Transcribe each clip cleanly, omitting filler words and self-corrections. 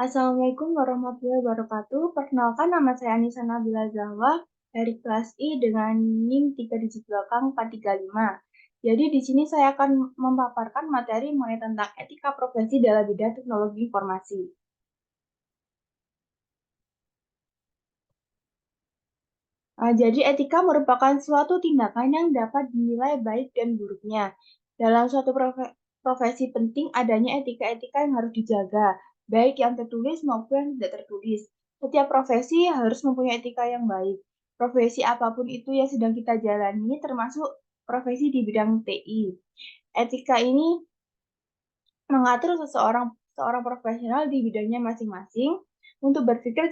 Assalamualaikum warahmatullahi wabarakatuh. Perkenalkan, nama saya Anissa Nabila Zahwa dari kelas I dengan NIM 3 digit belakang 435. Jadi di sini saya akan memaparkan materi mengenai tentang etika profesi dalam bidang teknologi informasi. Jadi etika merupakan suatu tindakan yang dapat dinilai baik dan buruknya. Dalam suatu profesi penting adanya etika-etika yang harus dijaga, baik yang tertulis maupun yang tidak tertulis. Setiap profesi harus mempunyai etika yang baik. Profesi apapun itu yang sedang kita jalani, termasuk profesi di bidang TI. Etika ini mengatur seorang profesional di bidangnya masing-masing untuk berpikir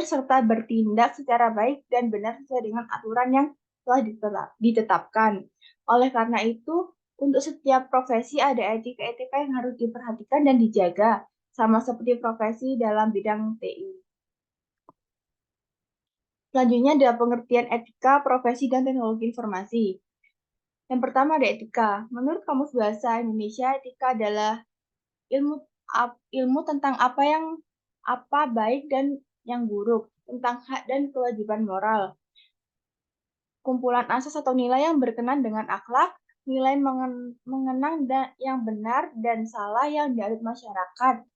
serta bertindak secara baik dan benar sesuai dengan aturan yang telah ditetapkan. Oleh karena itu, untuk setiap profesi ada etika-etika yang harus diperhatikan dan dijaga, sama seperti profesi dalam bidang TI. Selanjutnya ada pengertian etika, profesi, dan teknologi informasi. Yang pertama ada etika. Menurut Kamus Bahasa Indonesia, etika adalah ilmu ilmu tentang apa baik dan yang buruk, tentang hak dan kewajiban moral. Kumpulan asas atau nilai yang berkenan dengan akhlak, nilai mengenang yang benar dan salah yang dianut masyarakat.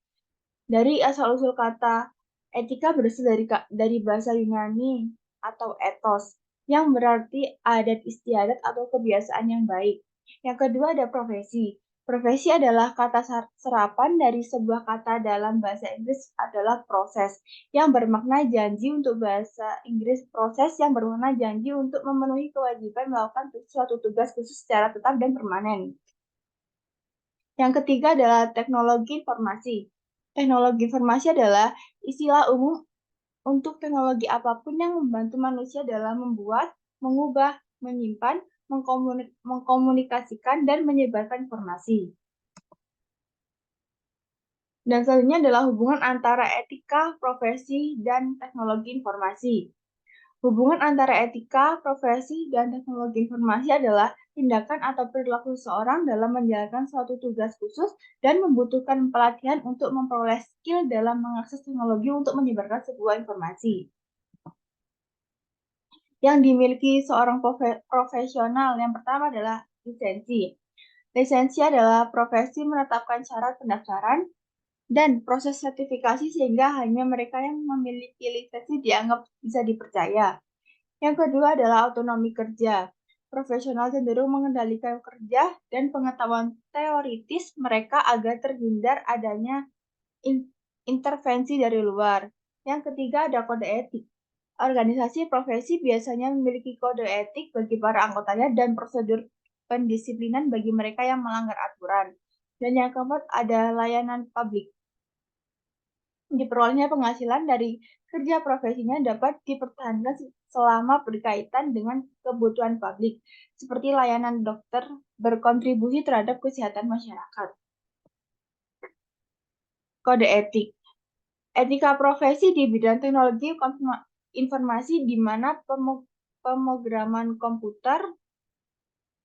Dari asal-usul kata etika berasal dari bahasa Yunani atau ethos, yang berarti adat istiadat atau kebiasaan yang baik. Yang kedua ada profesi. Profesi adalah kata serapan dari sebuah kata dalam bahasa Inggris adalah proses, yang bermakna janji untuk bahasa Inggris proses yang bermakna janji untuk memenuhi kewajiban melakukan suatu tugas khusus secara tetap dan permanen. Yang ketiga adalah teknologi informasi. Teknologi informasi adalah istilah umum untuk teknologi apapun yang membantu manusia dalam membuat, mengubah, menyimpan, mengkomunikasikan, dan menyebarkan informasi. Dan selanjutnya adalah hubungan antara etika, profesi, dan teknologi informasi. Hubungan antara etika, profesi, dan teknologi informasi adalah tindakan atau perilaku seseorang dalam menjalankan suatu tugas khusus dan membutuhkan pelatihan untuk memperoleh skill dalam mengakses teknologi untuk menyebarkan sebuah informasi. Yang dimiliki seorang profesional yang pertama adalah lisensi. Lisensi adalah profesi menetapkan syarat pendaftaran dan proses sertifikasi sehingga hanya mereka yang memiliki lisensi dianggap bisa dipercaya. Yang kedua adalah otonomi kerja. Profesional cenderung mengendalikan kerja dan pengetahuan teoritis mereka agar terhindar adanya intervensi dari luar. Yang ketiga ada kode etik. Organisasi profesi biasanya memiliki kode etik bagi para anggotanya dan prosedur pendisiplinan bagi mereka yang melanggar aturan. Dan yang keempat ada layanan publik. Diperolehnya penghasilan dari kerja profesinya dapat dipertahankan selama berkaitan dengan kebutuhan publik, seperti layanan dokter berkontribusi terhadap kesehatan masyarakat. Kode etik. Etika profesi di bidang teknologi informasi di mana pemrograman komputer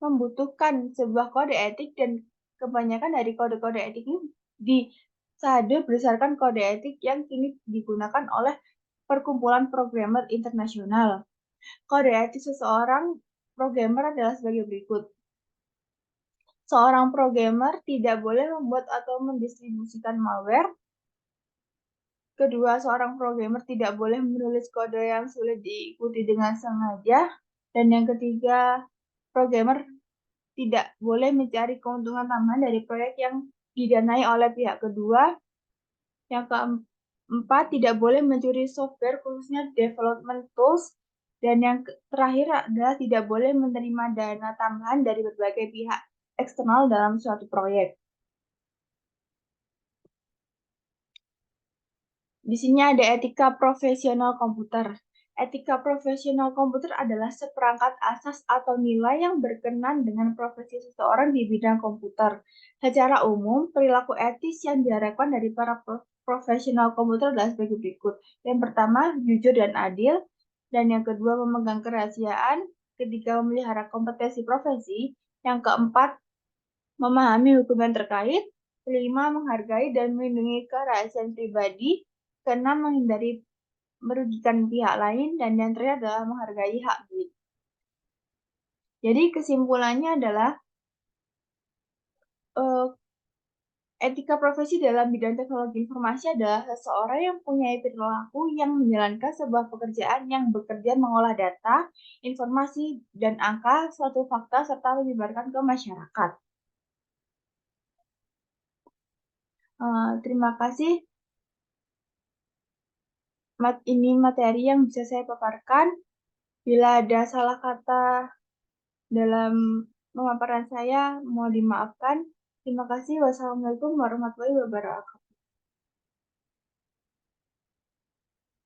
membutuhkan sebuah kode etik dan kebanyakan dari kode-kode etik ini disade berdasarkan kode etik yang kini digunakan oleh perkumpulan programmer internasional. Kode etik seseorang programmer adalah sebagai berikut. Seorang programmer tidak boleh membuat atau mendistribusikan malware. Kedua, seorang programmer tidak boleh menulis kode yang sulit diikuti dengan sengaja. Dan yang ketiga, programmer tidak boleh mencari keuntungan tambahan dari proyek yang didanai oleh pihak kedua. Yang keempat, tidak boleh mencuri software khususnya development tools. Dan yang terakhir adalah tidak boleh menerima dana tambahan dari berbagai pihak eksternal dalam suatu proyek. Di sini ada etika profesional komputer. Etika profesional komputer adalah seperangkat asas atau nilai yang berkenan dengan profesi seseorang di bidang komputer. Secara umum, perilaku etis yang diharapkan dari para profesional komputer adalah sebagai berikut. Yang pertama, jujur dan adil. Dan yang kedua, memegang kerahasiaan. Ketiga, memelihara kompetensi profesi. Yang keempat, memahami hukum yang terkait. Kelima, menghargai dan melindungi kerahasiaan pribadi. Keenam, menghindari merugikan pihak lain. Dan yang terakhir adalah menghargai hak milik. Jadi kesimpulannya adalah etika profesi dalam bidang teknologi informasi adalah seseorang yang punya perilaku yang menjalankan sebuah pekerjaan yang bekerja mengolah data, informasi, dan angka suatu fakta serta menyebarkan ke masyarakat. Terima kasih. Ini materi yang bisa saya paparkan. Bila ada salah kata dalam pemaparan saya, mohon dimaafkan. Terima kasih. Wassalamualaikum warahmatullahi wabarakatuh.